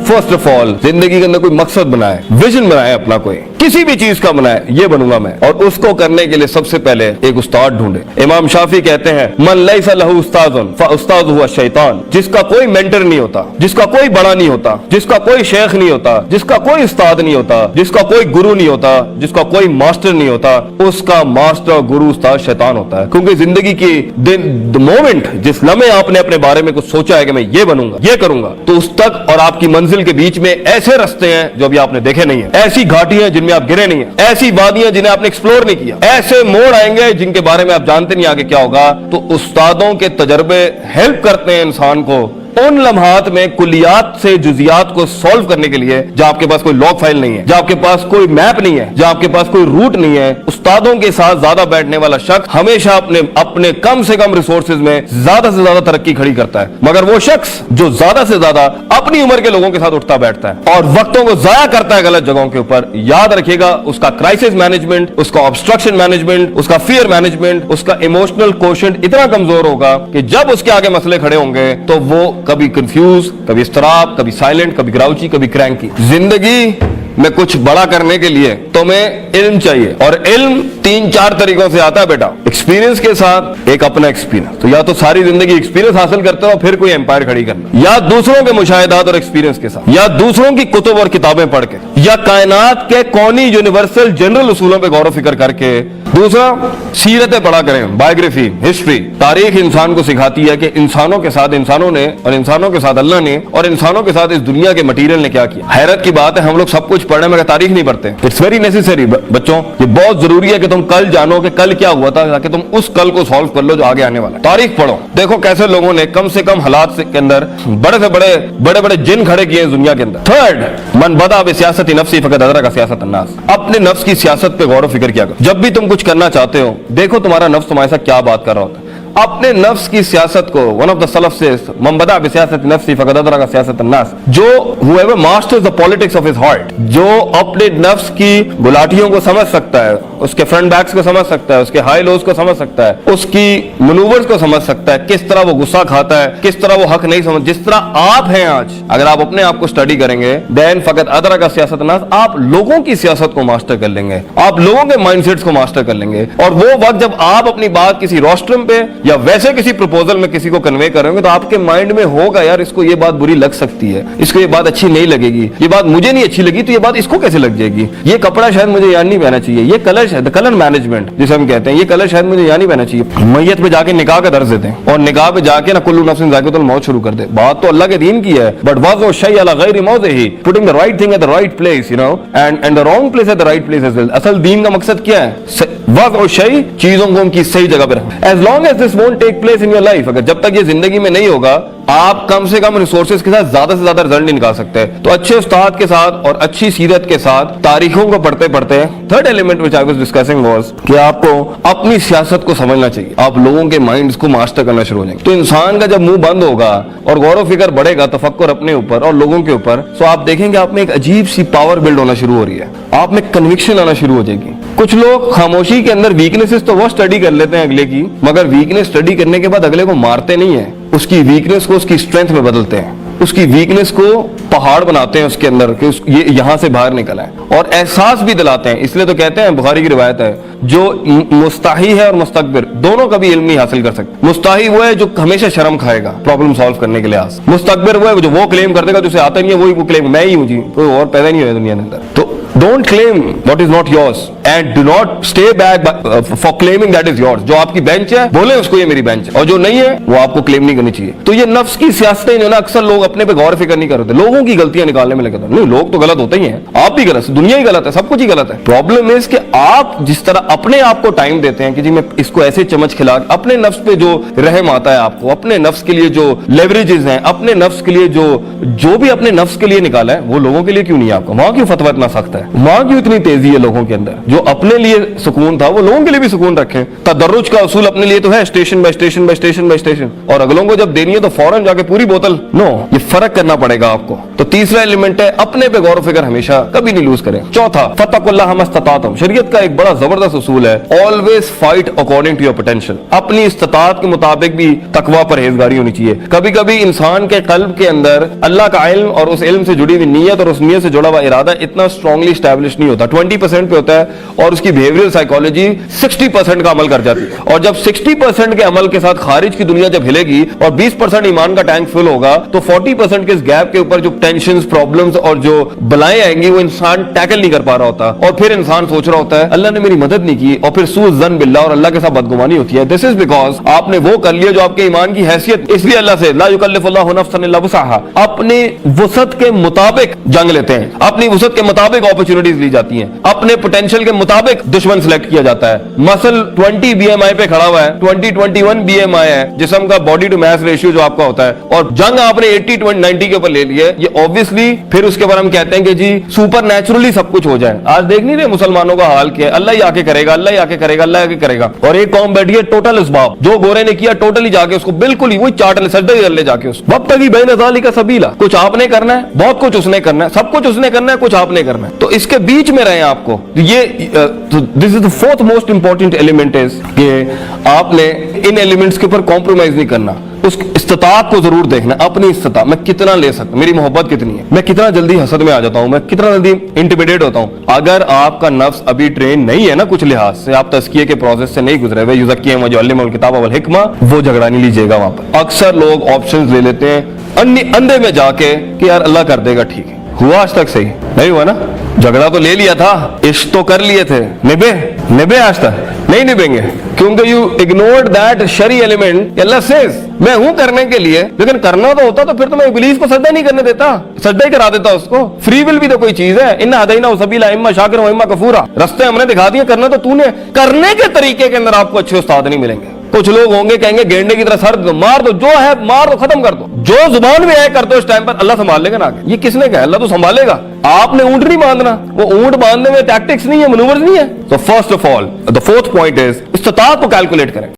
First of all जिंदगी के अंदर कोई मकसद बनाए, विजन बनाए अपना, कोई किसी भी चीज का बनाए, ये बनूंगा मैं, और उसको करने के लिए सबसे पहले एक उस्ताद ढूंढे। इमाम शाफी कहते हैं मन लैसा लहू उस्ताजुन फउस्तादु हुवा शैतान, जिसका कोई मेंटर नहीं होता, जिसका कोई बड़ा नहीं होता, जिसका कोई शेख नहीं होता, जिसका कोई उस्ताद नहीं होता, जिसका कोई गुरु नहीं होता, जिसका कोई मास्टर नहीं होता, उसका मास्टर गुरु उस्ताद शैतान होता है। क्योंकि जिंदगी की द मोमेंट, जिस लम्हे आपने अपने बारे में कुछ सोचा है कि मैं ये बनूंगा, ये करूंगा, तो उस तक और आपकी मंजिल के बीच में ऐसे रास्ते हैं जो अभी आपने देखे नहीं है, ऐसी घाटियां जिनमें आप गिरे नहीं है, ऐसी वादियां जिन्हें आपने एक्सप्लोर नहीं किया, ऐसे मोड़ आएंगे जिनके बारे में आप जानते नहीं आगे क्या होगा। तो उस्तादों के तजर्बे हेल्प करते हैं इंसान को उन लम्हात में कुलियात से जुजियात को सॉल्व करने के लिए जहां आपके पास कोई लॉग फाइल नहीं है, जहां आपके पास कोई मैप नहीं है, जहां आपके पास कोई रूट नहीं है। उस्तादों के साथ ज्यादा बैठने वाला शख्स हमेशा अपने कम से कम रिसोर्सेज में ज्यादा से ज्यादा तरक्की खड़ी करता है, मगर वो शख्स जो ज्यादा से ज्यादा अपनी उम्र के लोगों के साथ उठता बैठता है और वक्तों को जाया करता है गलत जगहों के ऊपर, याद रखिएगा उसका क्राइसिस मैनेजमेंट, उसका ऑब्स्ट्रक्शन मैनेजमेंट, उसका फियर मैनेजमेंट, उसका इमोशनल कोशेंट इतना कमजोर होगा कि जब उसके आगे मसले खड़े होंगे तो वो कभी कंफ्यूज, कभी इस्तराब, कभी साइलेंट, कभी ग्राउची, कभी क्रैंकी। जिंदगी में कुछ बड़ा करने के लिए तुम्हें इल्म चाहिए, और इल्म 3-4 तरीकों से आता है बेटा। एक्सपीरियंस के साथ एक अपना एक्सपीरियंस, तो या तो सारी जिंदगी एक्सपीरियंस हासिल करते हो फिर कोई एम्पायर खड़ी करना, या दूसरों के मुशाहिदात और एक्सपीरियंस के साथ, या दूसरों की कुतुब और किताबें पढ़ के, या कायनात के कौनी यूनिवर्सल जनरल उसूलों पे गौर व फिक्र करके। दूसरा, सीरतें पढ़ा करें, बायोग्राफी, हिस्ट्री, तारीख इंसान को सिखाती है कि इंसानों के साथ इंसानों ने, और इंसानों के साथ अल्लाह ने, और इंसानों के साथ इस दुनिया के मटीरियल ने क्या किया। हैरत की बात है हम लोग सब कुछ पढ़ने मगर तारीख नहीं पढ़ते। इट्स वेरी नेसेसरी बच्चों, ये बहुत जरूरी है कि तुम कल जानो कि कल क्या हुआ था, ताकि तुम उस कल को सॉल्व कर लो जो आगे आने वाला है। तारीख पढ़ो, देखो कैसे लोगों ने कम से कम हालात के अंदर बड़े से बड़े जिन खड़े किए हैं दुनिया के अंदर। थर्ड, मन बदा बिसियासत नफ्सी फकद अदरक सियासत अन्नास, अपने नफ्स की सियासत पे गौर व फिक्र किया करो। जब भी तुम कुछ करना चाहते हो देखो तुम्हारा नफ्स तुम्हारे साथ क्या बात कर रहा होता है। अपने नफ्स की सियासत को, वन ऑफ द सलफ से मन बदा बिसियासत नफ्सी फकद अदरक सियासत अन्नास, जो whoever masters the politics of his heart, जो अपने नफ्स की गुलाटियों को समझ सकता है, उसके फ्रंट बैक्स को समझ सकता है, उसके हाई लोज को समझ सकता है, उसकी मनूवर्स को समझ सकता है, किस तरह वो गुस्सा खाता है, किस तरह वो हक नहीं समझ, जिस तरह आप हैं आज, अगर आप अपने आप को स्टडी करेंगे देन फकत अदरक सियासत अन्नास, आप लोगों की सियासत को मास्टर कर लेंगे, आप लोगों के माइंडसेट्स को मास्टर कर लेंगे। और वो वक्त जब आप अपनी बात किसी रोस्ट्रम पे या वैसे किसी प्रपोजल में किसी को कन्वे करेंगे तो आपके माइंड में होगा यार इसको ये बात बुरी लग सकती है, इसको ये बात अच्छी नहीं लगेगी, ये बात मुझे नहीं अच्छी लगी तो ये बात इसको कैसे लग जाएगी, ये कपड़ा शायद मुझे यहाँ नहीं पहनना चाहिए, ये कलर शायद, कलर मैनेजमेंट जिसे हम कहते हैं, ये कलर शायद मुझे यहाँ नहीं पहनना चाहिए। मैयत पे जाके निकाह का दर्ज देते हैं और निकाह पे जाके ना कुल्लू नफ्सिन ज़ाइक़तुल मौत शुरू कर दे। बात तो अल्लाह के दीन की है, बट वज़अ शै अला गैरि मौज़िही, putting the right thing at the right place, you know, and the wrong place at the right place as well. असल दीन का मकसद क्या है? वज़अ शै, चीजों को उनकी सही जगह पे रखना। As long as this won't take place in your life, अगर जब तक ये जिंदगी में नहीं होगा आप कम से कम रिसोर्सेज के साथ ज्यादा से ज्यादा रिजल्ट नहीं निकाल सकते। तो अच्छे उस्ताद के साथ और अच्छी सीरत के साथ तारीखों को पढ़ते पढ़ते third element which I was discussing was कि आपको अपनी सियासत को समझना चाहिए, आप लोगों के माइंड्स को मास्टर करना शुरू हो जाएंगे। तो इंसान का जब मुंह बंद होगा और गौर व फिक्र बढ़ेगा, तफक्कुर अपने ऊपर और लोगों के ऊपर, तो आप देखेंगे आप में एक अजीब सी पावर बिल्ड होना शुरू हो रही है, आप में कन्विक्शन आना शुरू हो जाएगी। कुछ लोग खामोशी के अंदर वीकनेसेस तो वो स्टडी कर लेते हैं अगले की, मगर वीकनेस स्टडी करने के बाद अगले को मारते नहीं है, उसकी वीकनेस को उसकी स्ट्रेंथ में बदलते हैं, उसकी वीकनेस को पहाड़ बनाते हैं उसके अंदर कि ये यहां से बाहर निकला है, और एहसास भी दिलाते हैं। इसलिए तो कहते हैं, बुखारी की रिवायत है, जो मुस्ताही है और मुस्तकबिर दोनों कभी इल्म नहीं हासिल कर सकते। मुस्ताही वो है जो हमेशा शर्म खाएगा प्रॉब्लम सॉल्व करने के लिहाज, मुस्तकबिर वो है जो वो क्लेम कर देगा जो उसे आता नहीं है, वही वो क्लेम मैं ही हूं जी, कोई और पैदा नहीं हुआ दुनिया के अंदर। तो don't claim what is not yours and do not stay back for claiming that is yours. जो आपकी बेंच है बोले उसको ये मेरी बेंच है, और जो नहीं है वो आपको क्लेम नहीं करनी चाहिए। तो ये नफ्स की सियासतें जो ना अक्सर लोग अपने पे गौर फिक्र नहीं करते, लोगों की गलतियां निकालने में लगे। नहीं, लोग तो गलत होते ही हैं, आप भी गलत, दुनिया ही गलत है, सब कुछ ही गलत है। प्रॉब्लम इज कि आप जिस तरह अपने आप को टाइम देते हैं कि जी मैं इसको ऐसे चमच खिला, अपने नफ्स पे जो रहम आता है आपको, अपने नफ्स के लिए जो लेवरेजेस हैं, अपने नफ्स के लिए जो भी अपने नफ्स के लिए निकाला है वो लोगों के लिए क्यों नहीं है आपका? वहां क्यों फतवा इतना सख्त है? वहां क्यों इतनी तेजी है लोगों के अंदर? जो अपने लिए सुकून था वो लोगों के लिए भी सुकून रखें। तदर्रुज का उसूल अपने लिए तो है, station bye station bye station bye station, और अगलों को जब देनी है तो फौरन जाके पूरी बोतल, नो, ये फर्क करना पड़ेगा आपको। तो तीसरा एलिमेंट है अपने पे गौर फिक्र हमेशा कभी नहीं लूज करें। चौथा, फत्तकुल्लाह मस्ततातुम, शरीयत का एक बड़ा जबरदस्त उसूल है, always fight according to your potential. अपनी इस्तात के मुताबिक भी तकवा परहेजगारी होनी चाहिए। कभी कभी इंसान के कल्ब के अंदर अल्लाह का इल्म और उस इल्म से जुड़ी हुई नीयत और उस नीयत से जुड़ा हुआ इरादा इतना स्ट्रांगली स्टैब्लिश नहीं होता, 20% पे होता है, और उसकी बिहेवियरल साइकोलॉजी 60% का अमल कर जाती है। और जब 60% के अमल के साथ खारिज की दुनिया जब हिलेगी और 20% ईमान का टैंक फुल होगा, तो 40% के इस गैप के ऊपर जो टेंशन, प्रॉब्लम्स और जो बलाएं आएंगी वो इंसान टैकल नहीं कर पा रहा होता, और फिर इंसान सोच रहा होता है अल्लाह ने मेरी मदद नहीं की, और फिर सूज़न बिल्लाह, और अल्लाह के साथ बदगुमानी होती है। दिस इज बिकॉज आपने वो कर लिया जो आपके ईमान की हैसियत, इसलिए अल्लाह से ला युकल्लिफुल्लाहु नफ्सन इल्ला वुसअहा, अपनी वसत के मुताबिक जंग लेते हैं, अपनी वसत के मुताबिक अपॉर्चुनिटीज ली जाती हैं, अपने पोटेंशियल के मुताबिक दुश्मन सिलेक्ट किया जाता है। मसल 20 BMI पे खड़ा हुआ है, 20-21 BMI है जिस्म का बॉडी टू मैस रेशियो जो आपका होता है, और जंग आपने 80-90 के ऊपर ले ली है, ये ऑब्वियसली फिर उसके बाद हम कहते हैं कि जी सुपर नेचुरली सब कुछ हो जाए। आज देख नहीं रहे मुसलमानों का हाल क्या है, अल्लाह ही आके करेगा, अल्लाह ही आके करेगा, अल्लाह आके करेगा, और एक कौम बैठी है टोटल इसबाब, जो गोरे ने किया टोटली जाके उसको बिल्कुल ही वही चाट ले, सजदा ही कर ले जाके उसको। वक्त तक ही बैन ज़ालिका सबीला, कुछ आपने करना है, बहुत कुछ उसने करना है, सब कुछ उसने करना है, कुछ आपने करना है, तो इसके बीच में रहे आपको। ये this is the fourth most important element is कि आपने इन एलिमेंट्स के ऊपर कॉम्प्रोमाइज नहीं करना। उस इस्तात को जरूर देखना, अपनी इस्तात, मैं कितना ले सकता हूं, मेरी मोहब्बत कितनी है, मैं कितना जल्दी हसद में आ जाता हूं, मैं कितना जल्दी इंटिमिडेट होता हूं। अगर आपका नफ्स अभी ट्रेन नहीं है ना कुछ लिहाज से, आप तस्किये के प्रोसेस से नहीं गुजरे हुए, युज़क्कियुहुम व युअल्लिमुहुल किताब वल हिकमा, वो झगड़ा नहीं लीजिएगा वहां पर। अक्सर लोग ऑप्शंस ले लेते हैं अंधे में जाके कि यार अल्लाह कर देगा, ठीक है, हुआ आज तक सही नहीं हुआ ना, झगड़ा तो ले लिया था, इश्क तो कर लिए थे, निभे आज तक नहीं निभेंगे, क्योंकि यू इग्नोर्ड दैट शरी एलिमेंट। अल्लाह सेज मैं हूं करने के लिए, लेकिन करना तो होता तो फिर तो मैं इब्लीस को सजदा नहीं करने देता, सजदा ही करा देता उसको। फ्री विल भी तो कोई चीज है, इन्ना हदैना सबीला इम्मा शाकिर व इम्मा कफूरा, रास्ते हमने दिखा दिए, करना तो तूने, करने के तरीके के अंदर आपको अच्छे उस्ताद नहीं मिलेंगे। कुछ लोग होंगे कहेंगे गेंडे की तरह सर दो, मार दो, जो है मार दो, खत्म कर दो, जो जुबान में आए कर दो, इस टाइम पर अल्लाह संभाल लेगा ना। ये किसने कहा? अल्लाह तो संभालेगा, आपने ऊंट नहीं बांधना, वो ऊंट बांधने में टैक्टिक्स नहीं है, मनूवर्स नहीं है। तो first of all the fourth point is इस्तात को कैलकुलेट करें।